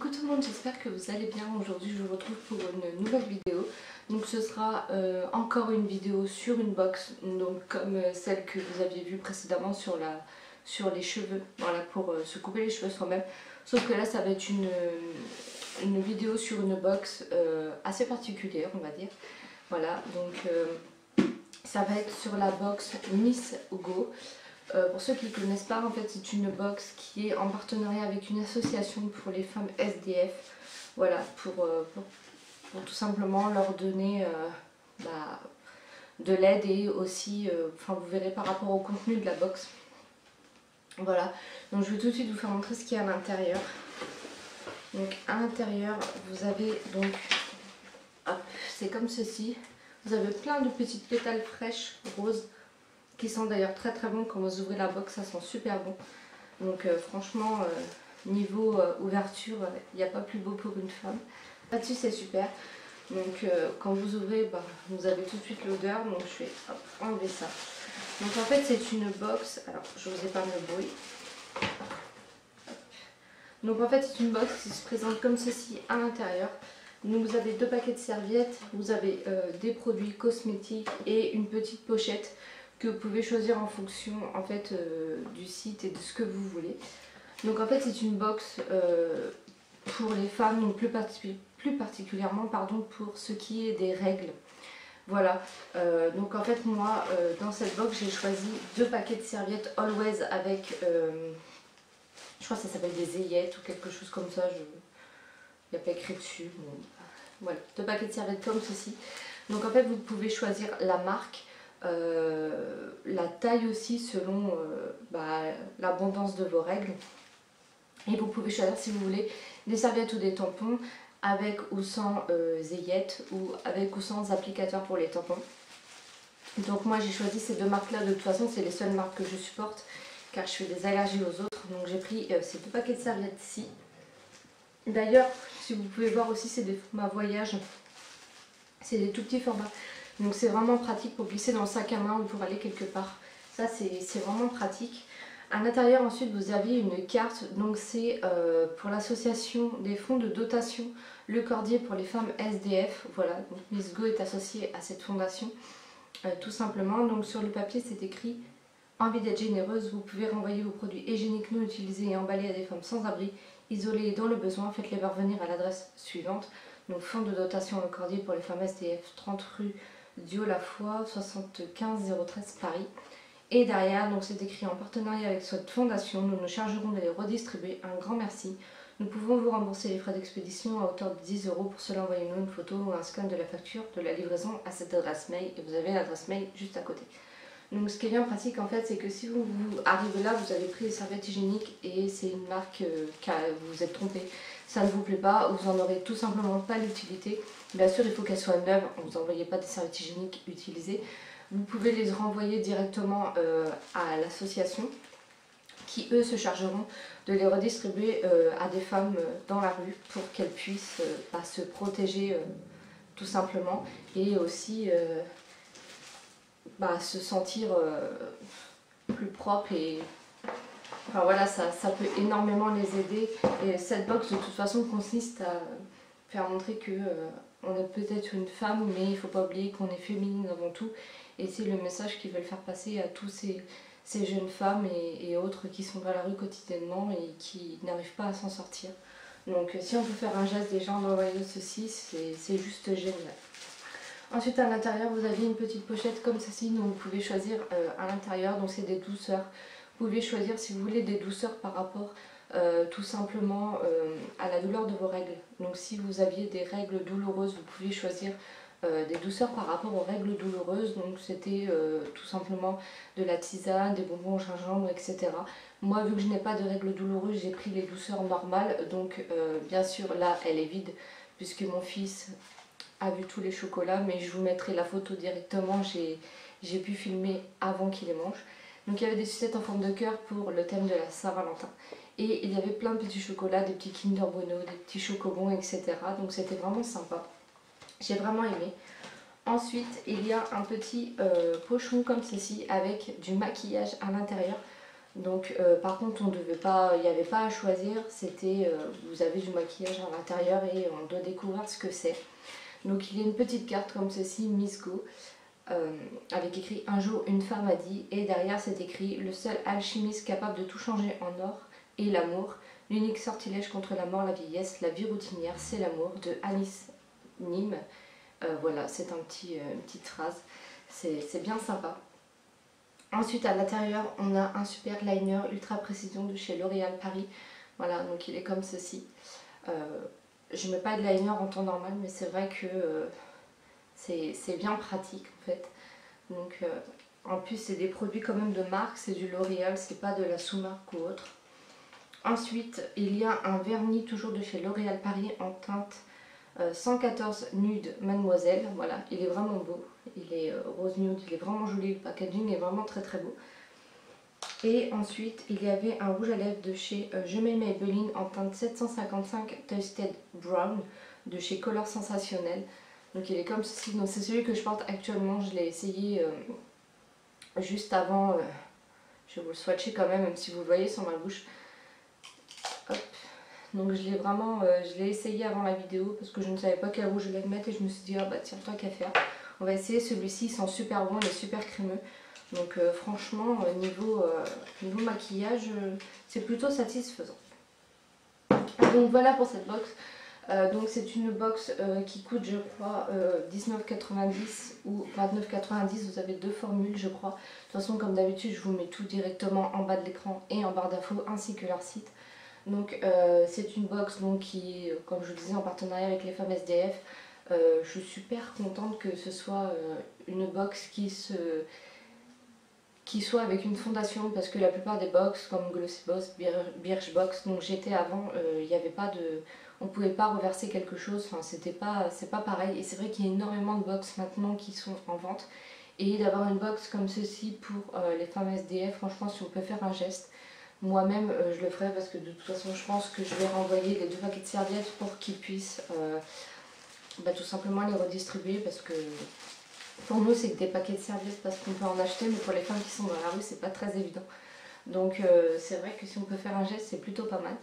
Coucou tout le monde, j'espère que vous allez bien. Aujourd'hui je vous retrouve pour une nouvelle vidéo. Donc ce sera encore une vidéo sur une box, donc comme celle que vous aviez vue précédemment sur les cheveux, voilà, pour se couper les cheveux soi-même. Sauf que là ça va être une vidéo sur une box assez particulière, on va dire. Voilà, donc ça va être sur la box Miss Go. Pour ceux qui ne connaissent pas, en fait c'est une box qui est en partenariat avec une association pour les femmes SDF. Voilà, pour tout simplement leur donner de l'aide et aussi, enfin vous verrez par rapport au contenu de la box. Voilà, donc je vais tout de suite vous faire montrer ce qu'il y a à l'intérieur. Donc à l'intérieur vous avez donc, c'est comme ceci, vous avez plein de petites pétales fraîches roses qui sont d'ailleurs très très bons. Quand vous ouvrez la box, ça sent super bon. Donc franchement, niveau ouverture, il n'y a pas plus beau pour une femme. Là-dessus c'est super. Donc quand vous ouvrez, vous avez tout de suite l'odeur. Donc je vais enlever ça. Donc en fait c'est une box, alors je vous épargne le bruit. Donc en fait c'est une box qui se présente comme ceci à l'intérieur. Donc vous avez 2 paquets de serviettes, vous avez des produits cosmétiques et une petite pochette que vous pouvez choisir en fonction en fait du site et de ce que vous voulez. Donc en fait c'est une box pour les femmes, donc plus particulièrement pardon, pour ce qui est des règles. Voilà, donc en fait moi dans cette box j'ai choisi 2 paquets de serviettes Always avec, je crois que ça s'appelle des ayettes ou quelque chose comme ça, il n'y a pas écrit dessus. Bon, voilà, 2 paquets de serviettes comme ceci. Donc en fait vous pouvez choisir la marque, la taille aussi selon l'abondance de vos règles. Et vous pouvez choisir si vous voulez des serviettes ou des tampons avec ou sans ayettes ou avec ou sans applicateur pour les tampons. Donc moi j'ai choisi ces 2 marques là, de toute façon c'est les seules marques que je supporte car je fais des allergies aux autres. Donc j'ai pris ces 2 paquets de serviettes-ci. D'ailleurs si vous pouvez voir aussi c'est des formats voyage, c'est des tout petits formats. Donc c'est vraiment pratique pour glisser dans le sac à main ou pour aller quelque part. Ça c'est vraiment pratique. À l'intérieur ensuite vous avez une carte, donc c'est pour l'association des fonds de dotation Le Cordier pour les femmes SDF. Voilà, donc Miss Go est associée à cette fondation tout simplement. Donc sur le papier c'est écrit: envie d'être généreuse, vous pouvez renvoyer vos produits hygiéniques non utilisés et emballés à des femmes sans abri, isolées et dans le besoin, faites-les parvenir à l'adresse suivante. Donc fonds de dotation Le Cordier pour les femmes SDF, 30 rue Dio La Foi, 75 013 Paris. Et derrière, donc c'est écrit: en partenariat avec cette fondation, nous nous chargerons de les redistribuer. Un grand merci. Nous pouvons vous rembourser les frais d'expédition à hauteur de 10 €. Pour cela, envoyez-nous une photo ou un scan de la facture de la livraison à cette adresse mail. Et vous avez l'adresse mail juste à côté. Donc ce qui est bien pratique en fait, c'est que si vous arrivez là, vous avez pris des serviettes hygiéniques et c'est une marque vous vous êtes trompé, ça ne vous plaît pas, vous n'en aurez tout simplement pas l'utilité. Bien sûr il faut qu'elles soient neuves, vous n'envoyez pas des serviettes hygiéniques utilisées. Vous pouvez les renvoyer directement à l'association qui eux se chargeront de les redistribuer à des femmes dans la rue pour qu'elles puissent se protéger tout simplement et aussi se sentir plus propre. Et enfin voilà, ça peut énormément les aider. Et cette box de toute façon consiste à faire montrer que on est peut-être une femme, mais il ne faut pas oublier qu'on est féminine avant tout. Et c'est le message qu'ils veulent faire passer à tous ces jeunes femmes et autres qui sont dans la rue quotidiennement et qui n'arrivent pas à s'en sortir. Donc si on peut faire un geste déjà en envoyant ceci, c'est juste génial. Ensuite à l'intérieur vous avez une petite pochette comme ceci, donc vous pouvez choisir à l'intérieur, donc c'est des douceurs. Vous pouvez choisir si vous voulez des douceurs par rapport tout simplement à la douleur de vos règles. Donc si vous aviez des règles douloureuses, vous pouvez choisir des douceurs par rapport aux règles douloureuses. Donc c'était tout simplement de la tisane, des bonbons au gingembre, etc. Moi vu que je n'ai pas de règles douloureuses, j'ai pris les douceurs normales. Donc bien sûr là elle est vide puisque mon fils a vu tous les chocolats, mais je vous mettrai la photo directement, j'ai pu filmer avant qu'il les mange. Donc il y avait des sucettes en forme de cœur pour le thème de la Saint-Valentin. Et il y avait plein de petits chocolats, des petits Kinder Bueno, des petits chocobons, etc. Donc c'était vraiment sympa. J'ai vraiment aimé. Ensuite, il y a un petit pochon comme ceci avec du maquillage à l'intérieur. Donc par contre on devait pas, il n'y avait pas à choisir, c'était vous avez du maquillage à l'intérieur et on doit découvrir ce que c'est. Donc il y a une petite carte comme ceci, Miss Go, avec écrit un jour une femme a dit, et derrière c'est écrit le seul alchimiste capable de tout changer en or est l'amour, l'unique sortilège contre la mort, la vieillesse, la vie routinière c'est l'amour, de Alice Nim. Voilà, c'est une petite phrase, c'est bien sympa. Ensuite à l'intérieur on a un super liner ultra précision de chez L'Oréal Paris. Voilà, donc il est comme ceci. Je ne mets pas de liner en temps normal, mais c'est vrai que c'est bien pratique en fait. Donc en plus c'est des produits quand même de marque, c'est du L'Oréal, c'est pas de la sous-marque ou autre. Ensuite il y a un vernis toujours de chez L'Oréal Paris en teinte 114 nude mademoiselle. Voilà, il est vraiment beau, il est rose nude, il est vraiment joli, le packaging est vraiment très très beau. Et ensuite il y avait un rouge à lèvres de chez Je m'aime Maybelline en teinte 755 Toasted Brown de chez Color Sensationnel. Donc il est comme ceci, donc c'est celui que je porte actuellement, je l'ai essayé juste avant, je vais vous le swatcher quand même si vous le voyez sur ma bouche. Hop. Donc je l'ai essayé avant la vidéo parce que je ne savais pas quel rouge je allais mettre et je me suis dit ah bah tiens tant qu'à faire. On va essayer celui-ci, il sent super bon, il est super crémeux. Donc franchement niveau maquillage c'est plutôt satisfaisant. Donc voilà pour cette box. Donc c'est une box qui coûte je crois 19,90 ou 29,90. Vous avez deux formules je crois. De toute façon comme d'habitude je vous mets tout directement en bas de l'écran et en barre d'infos ainsi que leur site. Donc c'est une box donc, qui est comme je vous disais en partenariat avec les femmes SDF. Je suis super contente que ce soit une box qui soit avec une fondation parce que la plupart des box comme Glossybox, Birchbox, donc j'étais avant, il n'y avait pas de... On ne pouvait pas reverser quelque chose, enfin c'est pas pareil. Et c'est vrai qu'il y a énormément de box maintenant qui sont en vente. Et d'avoir une box comme ceci pour les femmes SDF, franchement si on peut faire un geste, moi-même je le ferai parce que de toute façon je pense que je vais renvoyer les deux paquets de serviettes pour qu'ils puissent tout simplement les redistribuer parce que pour nous c'est que des paquets de serviettes parce qu'on peut en acheter, mais pour les femmes qui sont dans la rue c'est pas très évident. Donc c'est vrai que si on peut faire un geste c'est plutôt pas mal.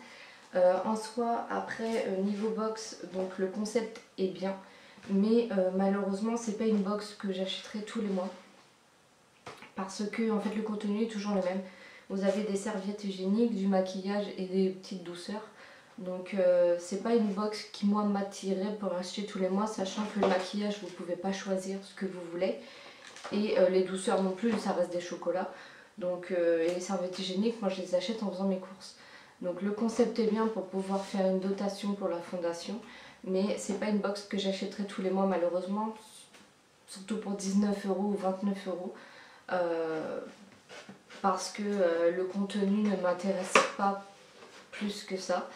En soi après niveau box, donc le concept est bien, mais malheureusement c'est pas une box que j'achèterai tous les mois parce que en fait le contenu est toujours le même. Vous avez des serviettes hygiéniques, du maquillage et des petites douceurs. Donc c'est pas une box qui moi m'attirait pour acheter tous les mois, sachant que le maquillage vous pouvez pas choisir ce que vous voulez. Et les douceurs non plus, ça reste des chocolats. Donc et les serviettes hygiéniques, moi je les achète en faisant mes courses. Donc le concept est bien pour pouvoir faire une dotation pour la fondation. Mais c'est pas une box que j'achèterai tous les mois malheureusement. Surtout pour 19 € ou 29 €. Parce que le contenu ne m'intéresse pas plus que ça.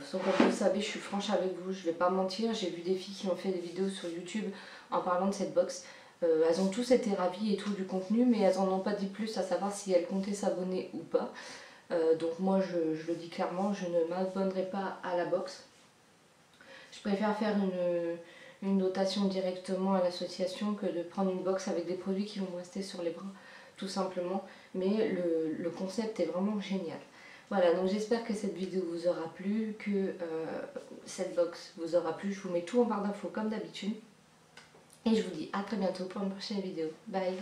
Sauf que comme vous le savez, je suis franche avec vous, je vais pas mentir, j'ai vu des filles qui ont fait des vidéos sur YouTube en parlant de cette box. Elles ont tous été ravies et tout du contenu, mais elles en ont pas dit plus à savoir si elles comptaient s'abonner ou pas. Donc moi je le dis clairement, je ne m'abonnerai pas à la box. Je préfère faire une dotation directement à l'association que de prendre une box avec des produits qui vont me rester sur les bras, tout simplement. Mais le concept est vraiment génial. Voilà, donc j'espère que cette vidéo vous aura plu, que cette box vous aura plu. Je vous mets tout en barre d'infos comme d'habitude. Et je vous dis à très bientôt pour une prochaine vidéo. Bye!